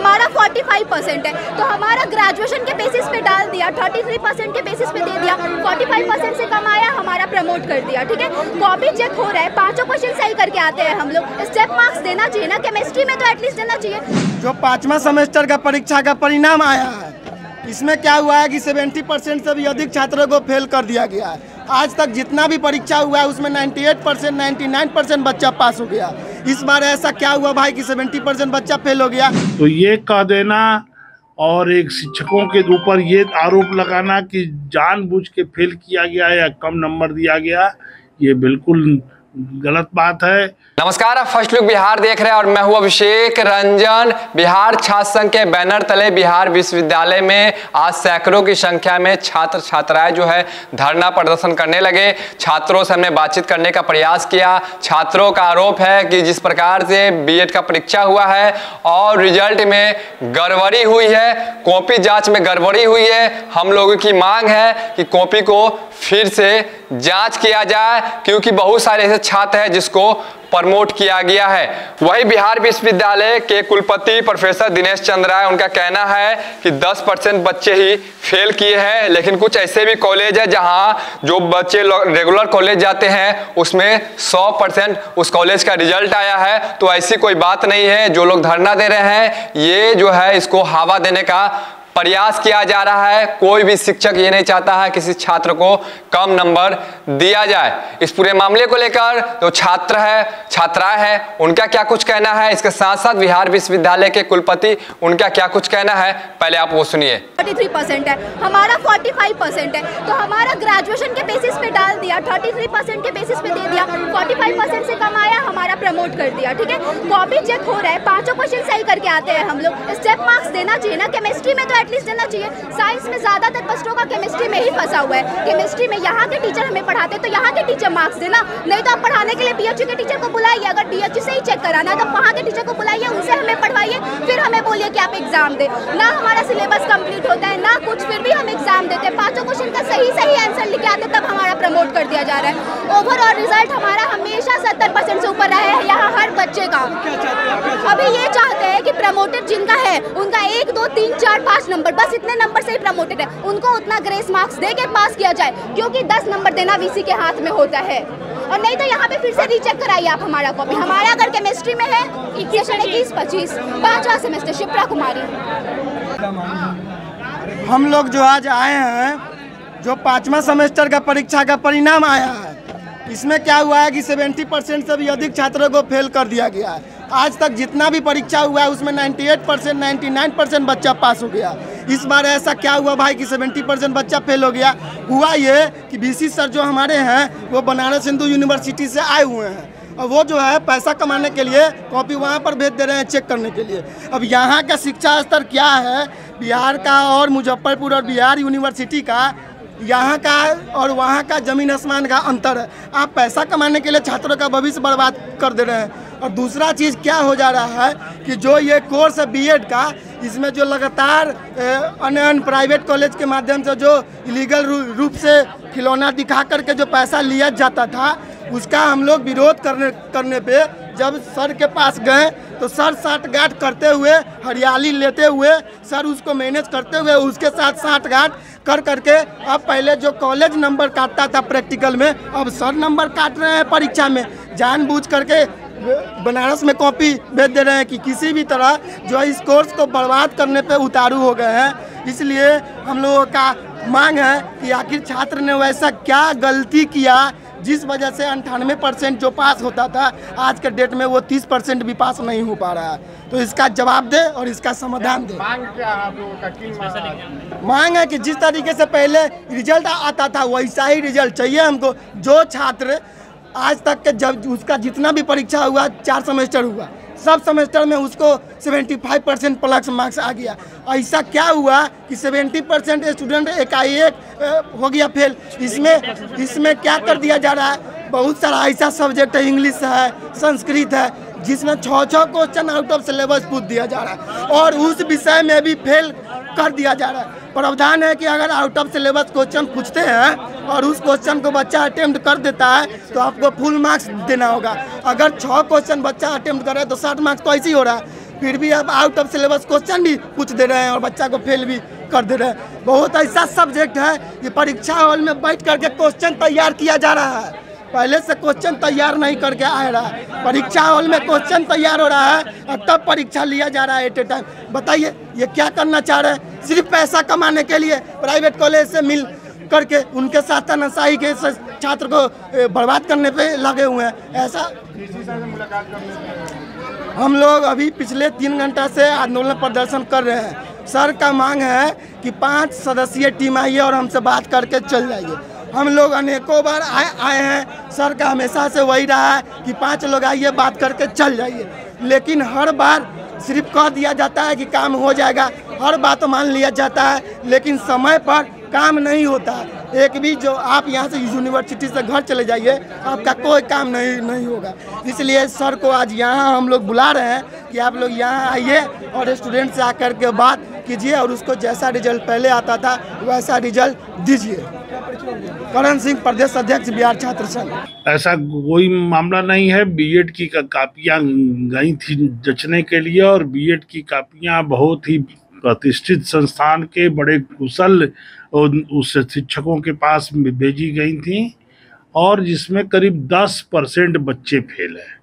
हमारा 45% है, तो हमारा ग्रेजुएशन के बेसिस पे डाल दिया, 33% के बेसिस पे दे दिया, 45% से कम आया, हमारा प्रमोट कर दिया। ठीक है, कॉपी चेक हो रहा है, 5 क्वेश्चन सही करके आते हैं हम लोग, स्टेप मार्क्स देना चाहिए ना, केमिस्ट्री में तो एटलीस्ट देना चाहिए। जो 5वां सेमेस्टर का परीक्षा का परिणाम आया है, इसमें क्या हुआ है कि 70% से भी अधिक छात्रों को फेल कर दिया गया है। आज तक जितना भी परीक्षा हुआ है उसमें 98%, 99% बच्चा पास हो गया। इस बार ऐसा क्या हुआ भाई कि 70% बच्चा फेल हो गया? तो ये कह देना और एक शिक्षकों के ऊपर ये आरोप लगाना कि जानबूझ के फेल किया गया या कम नंबर दिया गया, ये बिल्कुल गलत बात है। नमस्कार, आप फर्स्ट लुक बिहार देख रहे हैं और मैं हूं अभिषेक रंजन। बिहार छात्र संघ के बैनर तले बिहार विश्वविद्यालय में आज सैकड़ों की संख्या में छात्र छात्राएं जो है धरना प्रदर्शन करने लगे। छात्रों से हमने बातचीत करने का प्रयास किया। छात्रों का आरोप है कि जिस प्रकार से बीएड का परीक्षा हुआ है और रिजल्ट में गड़बड़ी हुई है, कॉपी जांच में गड़बड़ी हुई है, हम लोगों की मांग है कि कॉपी को फिर से जांच किया जाए, क्योंकि बहुत सारे ऐसे छात्र हैं जिसको प्रमोट किया गया है। वही बिहार विश्वविद्यालय के कुलपति प्रोफेसर दिनेश चंद्र राय, उनका कहना है कि 10% बच्चे ही फेल किए हैं, लेकिन कुछ ऐसे भी कॉलेज है जहां जो बच्चे रेगुलर कॉलेज जाते हैं उसमें 100% उस कॉलेज का रिजल्ट आया है। तो ऐसी कोई बात नहीं है। जो लोग धरना दे रहे हैं ये जो है इसको हवा देने का प्रयास किया जा रहा है। कोई भी शिक्षक ये नहीं चाहता है किसी छात्र को कम नंबर दिया जाए। इस पूरे मामले को लेकर जो छात्र है, छात्राएं हैं, उनका क्या कुछ कहना है, इसके साथ साथ बिहार विश्वविद्यालय के कुलपति उनका क्या कुछ कहना है, पहले आप वो सुनिए। 43% है, हमारा 45% है, तो हमारा ग्रेजुएशन के बेसिस पे डाल दिया, 33% के बेसिस पे दे दिया, 45% से कम आया, हमारा प्रमोट कर दिया। ठीक है, कॉपी चेक हो रहा है, 5 क्वेश्चन सही करके आते हैं हम लोग, स्टेप मार्क्स देना चाहिए ना, केमिस्ट्री में तो एटलीस्ट देना चाहिए। साइंस में ज्यादातर बच्चों का केमिस्ट्री में ही फंसा हुआ है। केमिस्ट्री में यहाँ के टीचर हमें पढ़ाते तो यहाँ के टीचर मार्क्स देना, नहीं तो आप पढ़ाने के लिए बीएचयू के टीचर को बुलाइए। अगर बीएचयू से ही चेक कराना है तो वहाँ के टीचर को बुलाइए, उनसे हमें पढ़वाइए, फिर हमें बोलिए कि आप एग्जाम दे। ना हमारा सिलेबस कंप्लीट होता है ना कुछ, फिर भी हम एग्जाम देते हैं। 5 क्वेश्चन का सही आंसर लिखे आते तब हमारा प्रमोट कर दिया जा रहा है। ओवरऑल रिजल्ट हमारा हमेशा 70% से ऊपर रहा है यहाँ हर बच्चे का। अभी ये चाहते हैं कि प्रमोटेड जिनका है उनका 1, 2, 3, 4, 5 नंबर, बस इतने नंबर से ही प्रमोटेड है, उनको उतना ग्रेस मार्क्स दे के पास किया जाए, क्योंकि 10 नंबर देना वीसी के हाथ में होता है। और नहीं तो यहाँ पे फिर से रीचेक कराइए आप हमारा कॉपी। हमारा अगर केमिस्ट्री में है 21-25 5वां सेमेस्टर, शिप्रा कुमारी। हम लोग जो आज आए हैं, जो 5वां सेमेस्टर का परीक्षा का परिणाम आया है, इसमें क्या हुआ है कि 70% से भी अधिक छात्रों को फेल कर दिया गया है। आज तक जितना भी परीक्षा हुआ है उसमें 98%, 99% बच्चा पास हो गया। इस बार ऐसा क्या हुआ भाई कि 70% बच्चा फेल हो गया? हुआ ये कि बीसी सर जो हमारे हैं वो बनारस हिंदू यूनिवर्सिटी से आए हुए हैं और वो जो है पैसा कमाने के लिए कॉपी वहाँ पर भेज दे रहे हैं चेक करने के लिए। अब यहाँ का शिक्षा स्तर क्या है बिहार का और मुजफ्फरपुर और बिहार यूनिवर्सिटी का, यहाँ का और वहाँ का ज़मीन आसमान का अंतर है। आप पैसा कमाने के लिए छात्रों का भविष्य बर्बाद कर दे रहे हैं। और दूसरा चीज़ क्या हो जा रहा है कि जो ये कोर्स है बीएड का, इसमें जो लगातार अन्य प्राइवेट कॉलेज के माध्यम से जो इलीगल रूप से खिलौना दिखा करके जो पैसा लिया जाता था, उसका हम लोग विरोध करने पे जब सर के पास गए तो सर साठगांठ करते हुए, हरियाली लेते हुए, सर उसको मैनेज करते हुए उसके साथ साठगांठ कर करके अब पहले जो कॉलेज नंबर काटता था प्रैक्टिकल में, अब सर नंबर काट रहे हैं परीक्षा में। जानबूझ करके बनारस में कॉपी भेज दे रहे हैं कि किसी भी तरह जो इस कोर्स को बर्बाद करने पे उतारू हो गए हैं। इसलिए हम लोगों का मांग है कि आखिर छात्र ने वैसा क्या गलती किया जिस वजह से 98% जो पास होता था आज के डेट में वो 30% भी पास नहीं हो पा रहा है। तो इसका जवाब दे और इसका समाधान दे। मांग क्या है आप लोगों का? की मांग है कि जिस तरीके से पहले रिजल्ट आता था वैसा ही रिजल्ट चाहिए हमको। जो छात्र आज तक के जब उसका जितना भी परीक्षा हुआ, 4 सेमेस्टर हुआ, सब सेमेस्टर में उसको 75% प्लस मार्क्स आ गया। ऐसा क्या हुआ कि 70% स्टूडेंट एकाएक हो गया फेल? इसमें क्या कर दिया जा रहा है? बहुत सारा ऐसा सब्जेक्ट है, इंग्लिश है, संस्कृत है, जिसमें 6 क्वेश्चन आउट ऑफ सिलेबस पूछ दिया जा रहा है और उस विषय में भी फेल कर दिया जा रहा है। प्रावधान है कि अगर आउट ऑफ सिलेबस क्वेश्चन पूछते हैं और उस क्वेश्चन को बच्चा अटेम्प्ट कर देता है तो आपको फुल मार्क्स देना होगा। अगर 6 क्वेश्चन बच्चा अटेम्प्ट कर रहा है तो 60 मार्क्स तो ऐसे ही हो रहा है। फिर भी अब आउट ऑफ सिलेबस क्वेश्चन भी पूछ दे रहे हैं और बच्चा को फेल भी कर दे रहे हैं। बहुत ऐसा सब्जेक्ट है कि परीक्षा हॉल में बैठ करके क्वेश्चन तैयार किया जा रहा है, पहले से क्वेश्चन तैयार नहीं करके आ रहा है। परीक्षा हॉल में क्वेश्चन तैयार हो रहा है और तब परीक्षा लिया जा रहा है एट ए टाइम। बताइए ये क्या करना चाह रहे हैं? सिर्फ पैसा कमाने के लिए प्राइवेट कॉलेज से मिल करके उनके साथ तानाशाही के छात्र को बर्बाद करने पे लगे हुए हैं। ऐसा हम लोग अभी पिछले 3 घंटा से आंदोलन प्रदर्शन कर रहे हैं। सर का मांग है कि 5 सदस्यीय टीम आइए और हमसे बात करके चल जाइए। हम लोग अनेकों बार आए हैं, सर का हमेशा से वही रहा है कि 5 लोग आइए बात करके चल जाइए, लेकिन हर बार सिर्फ कह दिया जाता है कि काम हो जाएगा, हर बात मान लिया जाता है, लेकिन समय पर काम नहीं होता। एक भी जो आप यहाँ से यूनिवर्सिटी से घर चले जाइए, आपका कोई काम नहीं होगा। इसलिए सर को आज यहाँ हम लोग बुला रहे हैं कि आप लोग यहाँ आइए और स्टूडेंट से आकर के बात कीजिए और उसको जैसा रिजल्ट पहले आता था वैसा रिजल्ट दीजिए। करण सिंह, प्रदेश अध्यक्ष बिहार छात्र संघ। ऐसा कोई मामला नहीं है। बीएड की कापियाँ गई थी जचने के लिए और बीएड की कापियाँ बहुत ही प्रतिष्ठित संस्थान के बड़े कुशल उस शिक्षकों के पास भेजी गई थी और जिसमें करीब 10% बच्चे फेल हैं।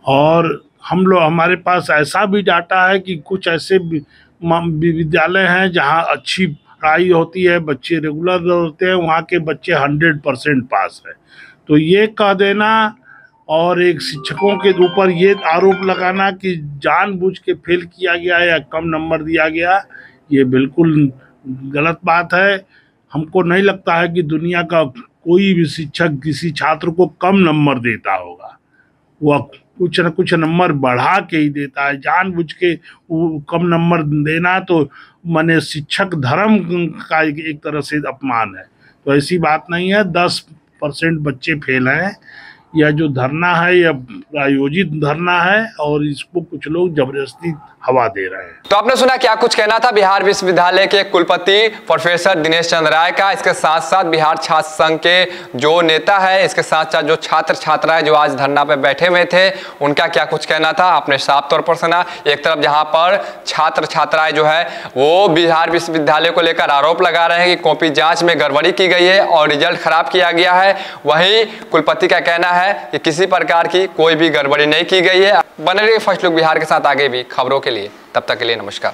और हमारे पास ऐसा भी डाटा है कि कुछ ऐसे विद्यालय हैं जहां अच्छी पढ़ाई होती है, बच्चे रेगुलर होते हैं, वहां के बच्चे 100% पास है। तो ये कह देना और एक शिक्षकों के ऊपर ये आरोप लगाना कि जानबूझ के फेल किया गया या कम नंबर दिया गया, ये बिल्कुल गलत बात है। हमको नहीं लगता है कि दुनिया का कोई भी शिक्षक किसी छात्र को कम नंबर देता होगा। वह कुछ न कुछ नंबर बढ़ा के ही देता है। जानबूझ के कम नंबर देना तो माने शिक्षक धर्म का एक तरह से अपमान है। तो ऐसी बात नहीं है। 10% बच्चे फेल हैं। यह जो धरना है यह प्रायोजित धरना है और इसको कुछ लोग जबरदस्ती हवा दे रहे हैं। तो आपने सुना क्या कुछ कहना था बिहार विश्वविद्यालय के कुलपति प्रोफेसर दिनेश चंद्र राय का। इसके साथ साथ बिहार छात्र संघ के जो नेता है, इसके साथ साथ जो छात्र छात्राएं जो आज धरना पे बैठे हुए थे, उनका क्या कुछ कहना था आपने साफ तौर पर सुना। एक तरफ जहां पर छात्र छात्राएं जो है वो बिहार विश्वविद्यालय को लेकर आरोप लगा रहे हैं कि कॉपी जांच में गड़बड़ी की गई है और रिजल्ट खराब किया गया है, वहीं कुलपति का कहना है कि किसी प्रकार की कोई भी गड़बड़ी नहीं की गई है। बने रहिए फर्स्ट लुक बिहार के साथ आगे भी खबरों के लिए। तब तक के लिए नमस्कार।